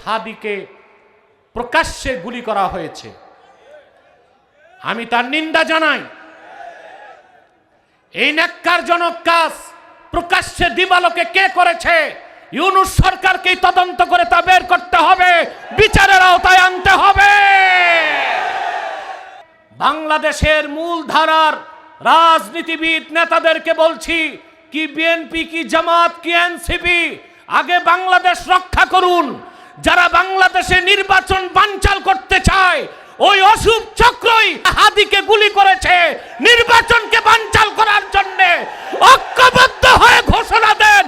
হাদিকে প্রকাশ্যে গুলি করা হয়েছে। আমি তার নিন্দা জানাই। এই ন্যাক্কারজনক কাজ প্রকাশ্যে দিবালোকে কে করেছে? ইউনূস সরকারকে তদন্ত করে তা বের করতে হবে, বিচারের আওতায় আনতে হবে। বাংলাদেশের মূলধারার রাজনীতিবিদ নেতাদেরকে বলছি, কি বিএনপি, কি জামাত, কি এনসিপি, আগে বাংলাদেশ রক্ষা করুন। যারা বাংলাদেশে নির্বাচন বানচাল করতে চায়, ওই অশুভ চক্রই হাদিকে গুলি করেছে। নির্বাচনকে বানচাল করার জন্য ঐক্যবদ্ধ হয়ে ঘোষণা দেন,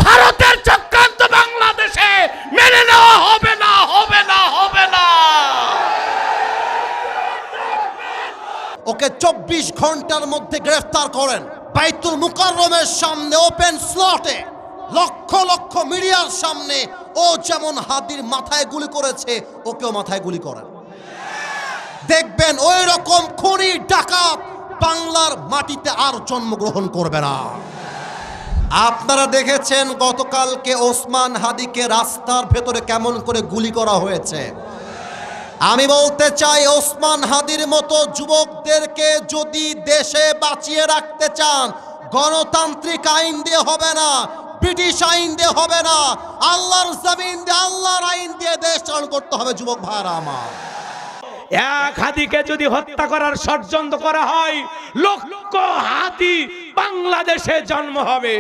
ভারতের চক্রান্ত বাংলাদেশে মেনে নেওয়া হবে না, হবে না, হবে না। ওকে 24 ঘন্টার মধ্যে গ্রেফতার করেন। বাইতুল মুকাররমের সামনে ওপেন স্লটে লক্ষ লক্ষ মিডিয়ার সামনে ও যেমন হাদির মাথায় গুলি করেছে, ওকেও মাথায় গুলি করেন। দেখবেন ওই রকম খুনি ডাকাত বাংলার মাটিতে আর জন্মগ্রহণ করবে না। আপনারা দেখেছেন গতকালকে ওসমান হাদিকে রাস্তার ভেতরে কেমন করে গুলি করা হয়েছে। আমি বলতে চাই, ওসমান হাদির মতো যুবকদেরকে যদি দেশে বাঁচিয়ে রাখতে চান, গণতান্ত্রিক আইন দিয়ে হবে না, ব্রিটিশ আইন দিয়ে হবে না, আল্লাহর জমিন দিয়ে, আল্লাহর আইন দিয়ে দেশ চালু করতে হবে। যুবক ভাইরা আমার, এক হাদিকে যদি হত্যা করার ষড়যন্ত্র করা হয়, লক্ষ হাদি বাংলাদেশে জন্ম হবে।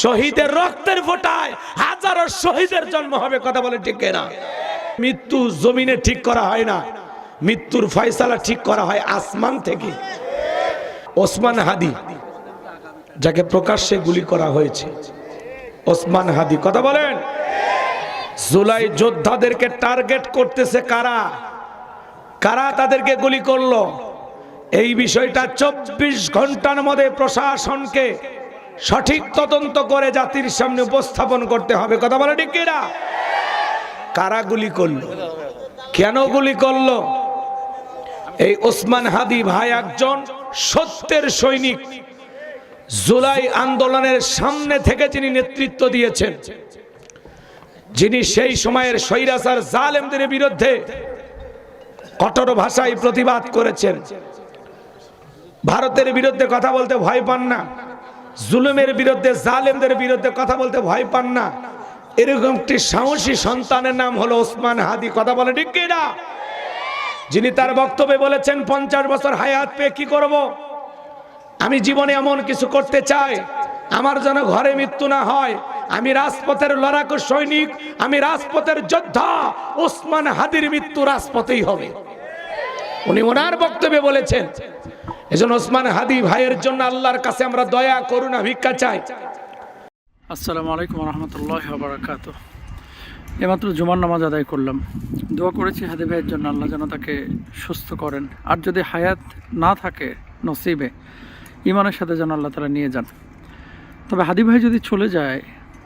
শহীদের রক্তের ফোঁটায় হাজারো শহীদের জন্ম হবে। কথা বলে ঠিক না? মৃত্যু জমিনে ঠিক করা হয় না, মৃত্যুর ফয়সালা ঠিক করা হয় আসমান থেকে। ওসমান হাদি যাকে প্রকাশ্যে গুলি করা হয়েছে, ওসমান হাদি, কথা বলেন, জুলাই যোদ্ধাদেরকে টার্গেট করতেছে কারা? কারা তাদেরকে গুলি করলো? এই বিষয়টা 24 ঘন্টার মধ্যে প্রশাসনকে সঠিক তদন্ত করে জাতির সামনে উপস্থাপন করতে হবে। কথা বলে ঠিক কিনা? কারা গুলি করলো, কেন গুলি করলো? এই ওসমান হাদি ভাই একজন সত্যের সৈনিক। জুলাই আন্দোলনের সামনে থেকে যিনি নেতৃত্ব দিয়েছেন, যিনি সেই সময়ের স্বৈরাচার জালেমদের বিরুদ্ধে কঠোর ভাষায় প্রতিবাদ করেছেন, ভারতের বিরুদ্ধে কথা বলতে ভয় পান না, জুলুমের বিরুদ্ধে, জালেমদের বিরুদ্ধে কথা বলতে ভয় পান না, এরকম একটি সাহসী সন্তানের নাম হলো ওসমান হাদি। কথা বলে ঠিক কিনা? যিনি তার বক্তব্যে বলেছেন, 50 বছর হায়াত পেয়ে কি করব? আমি জীবনে এমন কিছু করতে চাই আমার যেন ঘরে মৃত্যু না হয়। আমি রাজপথের লড়াকু সৈনিক, আমি রাজপথের যোদ্ধা। ওসমান হাদির মৃত্যু রাজপথেই হবে, উনি ওনার বক্তব্যে বলেছেন। এজন্য ওসমান হাদি ভাইয়ের জন্য আল্লাহর কাছে আমরা দয়া, করুণা, ভিক্ষা চাই। আসসালামু আলাইকুম রহমতুল্লাহি ওয়া বারাকাতুহু। এইমাত্র জুমার নামাজ আদায় করলাম, দোয়া করেছি হাদি ভাইয়ের জন্য, আল্লাহ যেন তাকে সুস্থ করেন। আর যদি হায়াত না থাকে নসিবে, ইমানের সাথে যেন আল্লাহ তাআলা নিয়ে যান। তবে হাদি ভাই যদি চলে যায়,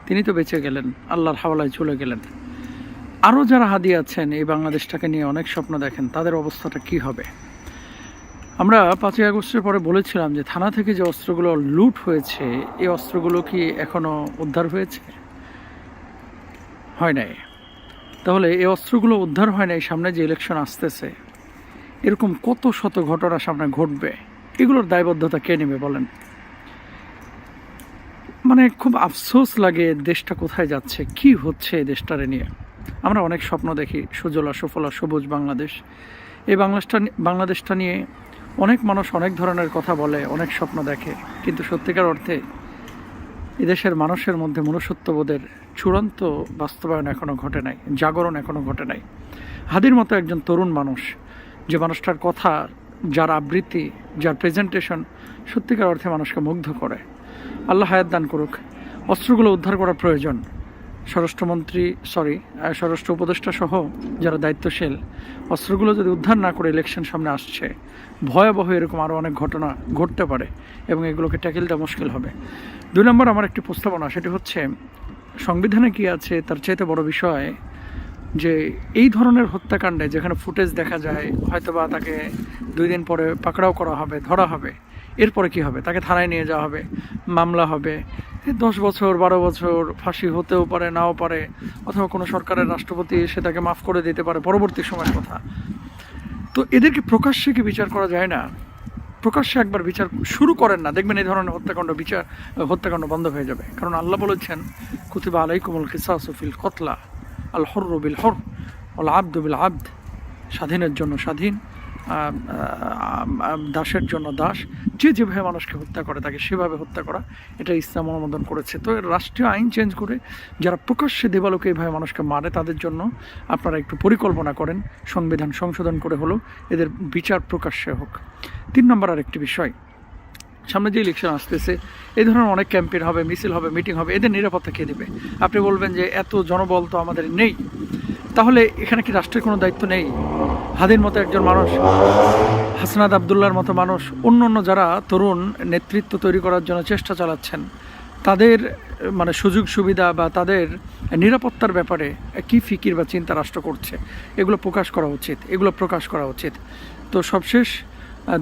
তিনি তো বেঁচে গেলেন, আল্লাহর হাওলায় চলে গেলেন। আরও যারা হাদি আছেন, এই বাংলাদেশটাকে নিয়ে অনেক স্বপ্ন দেখেন, তাদের অবস্থাটা কি হবে? আমরা 5ই আগস্টের পরে বলেছিলাম যে থানা থেকে যে অস্ত্রগুলো লুট হয়েছে, এই অস্ত্রগুলো কি এখনও উদ্ধার হয়েছে? হয় নাই। তাহলে এই অস্ত্রগুলো উদ্ধার হয় নাই, সামনে যে ইলেকশন আসতেছে, এরকম কত শত ঘটনা সামনে ঘটবে, এগুলোর দায়বদ্ধতা কে নেবে বলেন? মানে খুব আফসোস লাগে, দেশটা কোথায় যাচ্ছে, কি হচ্ছে এই দেশটারে নিয়ে। আমরা অনেক স্বপ্ন দেখি, সুজলা সুফলা সবুজ বাংলাদেশ। এই বাংলাদেশটা নিয়ে অনেক মানুষ অনেক ধরনের কথা বলে, অনেক স্বপ্ন দেখে, কিন্তু সত্যিকার অর্থে এদেশের মানুষের মধ্যে মনুষ্যত্ববোধের চূড়ান্ত বাস্তবায়ন এখনও ঘটে নাই, জাগরণ এখনও ঘটে নাই। হাদির মতো একজন তরুণ মানুষ, যে মানুষটার কথা, যার আবৃত্তি, যার প্রেজেন্টেশন সত্যিকার অর্থে মানুষকে মুগ্ধ করে। আল্লাহ হায়াত দান করুক। অস্ত্রগুলো উদ্ধার করা প্রয়োজন। স্বরাষ্ট্র উপদেষ্টা সহ যারা দায়িত্বশীল, অস্ত্রগুলো যদি উদ্ধার না করে, ইলেকশন সামনে আসছে, ভয়াবহ এরকম আরও অনেক ঘটনা ঘটতে পারে এবং এগুলোকে ট্যাকেল দেওয়া মুশকিল হবে। 2 নম্বর আমার একটি প্রস্তাবনা, সেটি হচ্ছে সংবিধানে কি আছে তার চাইতে বড় বিষয় যে এই ধরনের হত্যাকাণ্ডে যেখানে ফুটেজ দেখা যায়, হয়তোবা তাকে 2 দিন পরে পাকড়াও করা হবে, ধরা হবে, এরপরে কি হবে? তাকে থানায় নিয়ে যাওয়া হবে, মামলা হবে, এই 10 বছর 12 বছর ফাঁসি হতেও পারে, নাও পারে, অথবা কোনো সরকারের রাষ্ট্রপতি এসে তাকে মাফ করে দিতে পারে পরবর্তী সময়ের কথা। তো এদেরকে প্রকাশ্যে কি বিচার করা যায় না? প্রকাশ্যে একবার বিচার শুরু করেন না, দেখবেন এই ধরনের হত্যাকাণ্ড বন্ধ হয়ে যাবে। কারণ আল্লাহ বলেছেন, কুতিবা আলাইকুমুল কিসাসু ফিল কতলা আল হুররু বিল হুর ওয়াল আবদু বিল আবদ, স্বাধীনের জন্য স্বাধীন, দাসের জন্য দাস, যে যেভাবে মানুষকে হত্যা করে তাকে সেভাবে হত্যা করা, এটা ইসলাম অনুমোদন করেছে। তো এর রাষ্ট্রীয় আইন চেঞ্জ করে যারা প্রকাশ্যে দেবালোকে এইভাবে মানুষকে মারে তাদের জন্য আপনারা একটু পরিকল্পনা করেন, সংবিধান সংশোধন করে হলো এদের বিচার প্রকাশ্যে হোক। 3 নম্বর আরেকটি বিষয়, সামনে যে ইলেকশন আসতেছে এই ধরনের অনেক ক্যাম্পেইন হবে, মিছিল হবে, মিটিং হবে, এদের নিরাপত্তা কে দেবে? আপনি বলবেন যে এত জনবল তো আমাদের নেই, তাহলে এখানে কি রাষ্ট্রের কোনো দায়িত্ব নেই? হাদির মতো একজন মানুষ, হাসনাত আবদুল্লাহর মতো মানুষ, অন্য যারা তরুণ নেতৃত্ব তৈরি করার জন্য চেষ্টা চালাচ্ছেন, তাদের মানে সুযোগ সুবিধা বা তাদের নিরাপত্তার ব্যাপারে কি ফিকির বা চিন্তা রাষ্ট্র করছে, এগুলো প্রকাশ করা উচিত। তো সবশেষ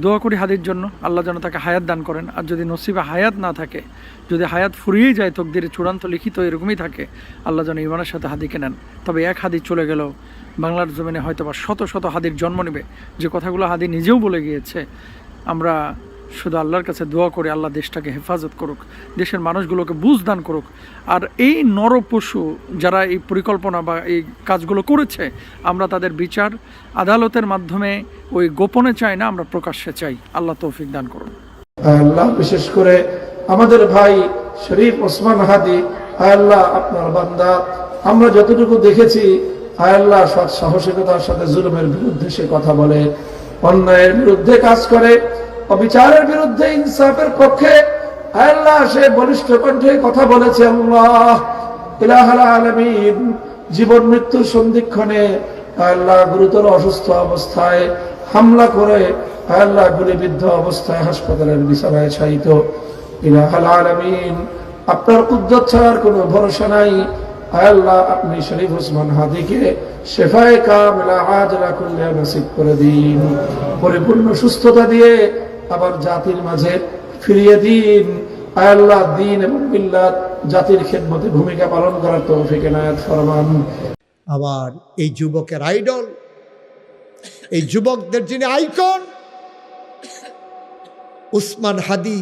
দোয়া করি হাদির জন্য, আল্লাহ যেন তাকে হায়াত দান করেন। আর যদি নসিবে হায়াত না থাকে, যদি হায়াত ফুরিয়েই যায়, তকদিরে চূড়ান্ত লিখিত এরকমই থাকে, আল্লাহ যেন ইমানের সাথে হাদিকে নেন। তবে এক হাদি চলে গেলেও বাংলার জমিনে হয়তো বা শত শত হাদির জন্ম নেবে, যে কথাগুলো হাদি নিজেও বলে গিয়েছে। আমরা শুধু আল্লাহর কাছে দোয়া করি, আল্লাহ দেশটাকে হেফাজত করুক, দেশের মানুষগুলোকে বুঝ দান করুক। আর এই নরপশু যারা এই পরিকল্পনা বা এই কাজগুলো করেছে, আমরা তাদের বিচার আদালতের মাধ্যমে ওই গোপনে চাই না, আমরা প্রকাশ্যে চাই। আল্লাহ তৌফিক দান করুন। আল্লাহ বিশেষ করে আমাদের ভাই শরীফ ওসমান হাদি, আল্লাহ আপনার বান্দা, আমরা যতটুকু দেখেছি আল্লাহ সৎ সাহসিকতার সাথে জুলুমের বিরুদ্ধে সে কথা বলে, অন্যায়ের বিরুদ্ধে কাজ করে, অবিচারের বিরুদ্ধে ইনসাফের পক্ষে আল্লাহ সে বলিষ্ঠ কণ্ঠে কথা বলেছে। আল্লাহ ইলাহুল আলামিন জীবন মৃত্যুর সন্ধিক্ষণে আল্লাহ গুরুতর অসুস্থ অবস্থায় হামলা করে আল্লাহ গুলিবিদ্ধ অবস্থায় হাসপাতালের বিছানায় শায়িত। ইলাহুল আলামিন আপনার কুদরত ছাড়ার কোনো ভরসা নাই। আল্লাহ আপনি শরীফ ওসমান হাদিকে শেফায়ে কামিলা আজলা কুল্লিয়া নসিব করে দিন, পরিপূর্ণ সুস্থতা দিয়ে আবার জাতির মাঝে ফিরিয়ে দিন। আল্লাহ দ্বীন এবং মিল্লাত জাতির খেদমতে ভূমিকা পালন করার তৌফিক এনায়েত ফরমান। আবার এই যুবকের আইডল, এই যুবকদের যিনি আইকন উসমান হাদি,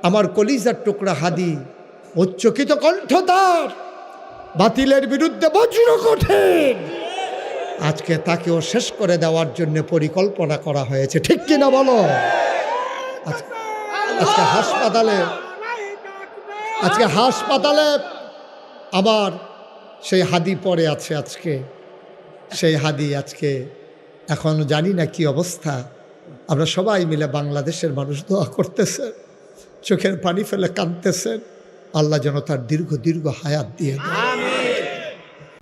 আমার কলিজার টুকরা হাদি, উচ্চকিত কণ্ঠ তার, বাতিলের বিরুদ্ধে বজ্র কঠিন। আজকে তাকেও শেষ করে দেওয়ার জন্য পরিকল্পনা করা হয়েছে, ঠিক কিনা বলো? আজকে হাসপাতালে আবার সেই হাদি পড়ে আছে। আজকে সেই হাদি আজকে এখন জানি না কি অবস্থা। আমরা সবাই মিলে বাংলাদেশের মানুষ দোয়া করতেছেন, চোখের পানি ফেলে কাঁদতেছেন, আল্লাহ যেন তার দীর্ঘ দীর্ঘ হায়াত দিয়ে দেন।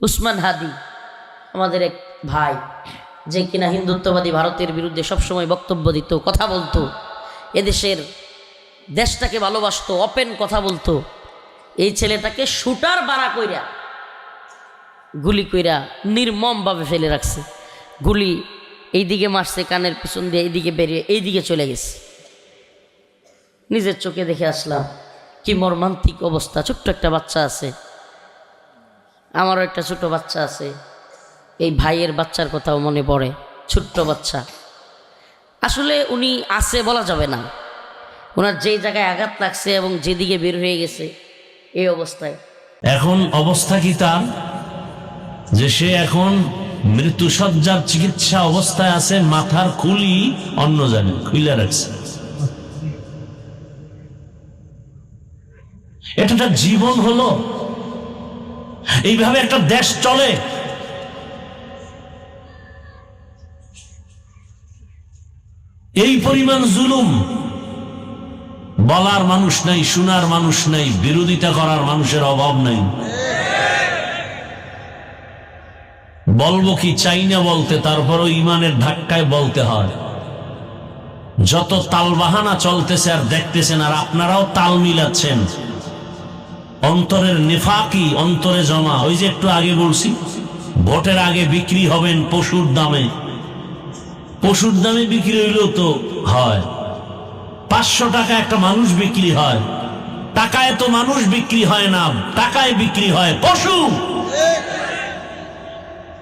উসমান হাদি আমাদের এক ভাই, যে কিনা হিন্দুত্ববাদী ভারতের বিরুদ্ধে সবসময় বক্তব্য দিত, কথা বলতো, এদেশের দেশটাকে ভালোবাসতো, ওপেন কথা বলতো। এই ছেলেটাকে শুটার বাড়া কইরা গুলি কইরা নির্মমভাবে ফেলে রাখছে। গুলি এইদিকে মারছে, কানের পিছন দিয়ে এইদিকে বেরিয়ে এইদিকে চলে গেছে। নিজের চোখে দেখে আসলাম কি মর্মান্তিক অবস্থা। ছোট্ট একটা বাচ্চা আছে, আমারও একটা ছোট বাচ্চা আছে, এই ভাইয়ের বাচ্চার কথাও মনে পড়ে। ছোট্ট বাচ্চা, আসলে উনি আছে বলা যাবে না, ওনার যে জায়গায় আঘাত লাগছে এবং যেদিকে বের হয়ে গেছে এই অবস্থায়। এখন অবস্থা কি তার, যে সে এখন মৃত্যুসজ্জার চিকিৎসা অবস্থায় আছে, মাথার খুলি অন্য জায়গায় খুলে রাখছে। এটা একটা জীবন হলো? এইভাবে একটা দেশ চলে? এই পরিমাণ জুলুম, বলার মানুষ নাই, শোনার মানুষ নাই, বিরোধিতা করার মানুষের অভাব নাই। বলবো কি চাই না বলতে, তারপরও ইমানের ধাক্কায় বলতে হয়। যত তালবাহানা চলতেছে আর দেখতেছেন, আর আপনারাও তাল মিলাচ্ছেন, অন্তরের নেফাকি অন্তরে জমা। ওই যে একটু আগে বলছি, ভোটের আগে বিক্রি হবেন পশুর দামে। পশুর দামে বিক্রি হইলেও তো হয়, 500 টাকা একটা মানুষ বিক্রি হয়, টাকায় তো মানুষ বিক্রি হয় না, টাকায় বিক্রি হয় পশু।